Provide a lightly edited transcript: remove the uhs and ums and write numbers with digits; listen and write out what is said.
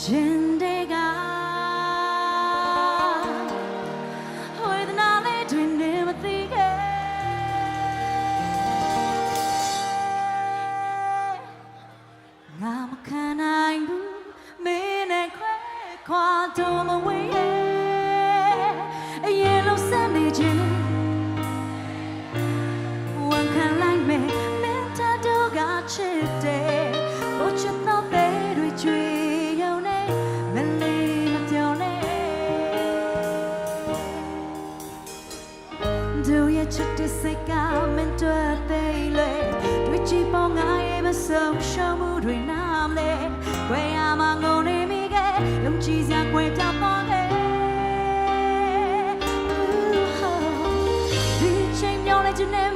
ရင်တွေကဝေဒနာလေးတွေနဲ့မသိခဲ့ငါမခံနိုင်ဘူးမင်းနဲ့ခွဲခွာတော့မဝေးရဲ့အရင်လိုစနေခြင်းဝန်ခံလိုက်မယ်မင်းတတို့ကချစ်တယ်ဘို့ချစ်တော့တဲ့တွေချွေရုံနဲ့မလေးမပြောနဲ့တို့ရဲ့ချစ်တဲ့စိတ်ကမင်းတို့သေးလေတွေ့ချပေါ်ငါရဲ့မဆုံးရှုံးမှုတွေနားမလဲခွဲရမှာငုံနေမိခဲ့ယုံကြည်စရာခွဲပြောင်းသွားခဲ့ဒီချိန်ပြောင်းလိုက်ခြင်းနဲ့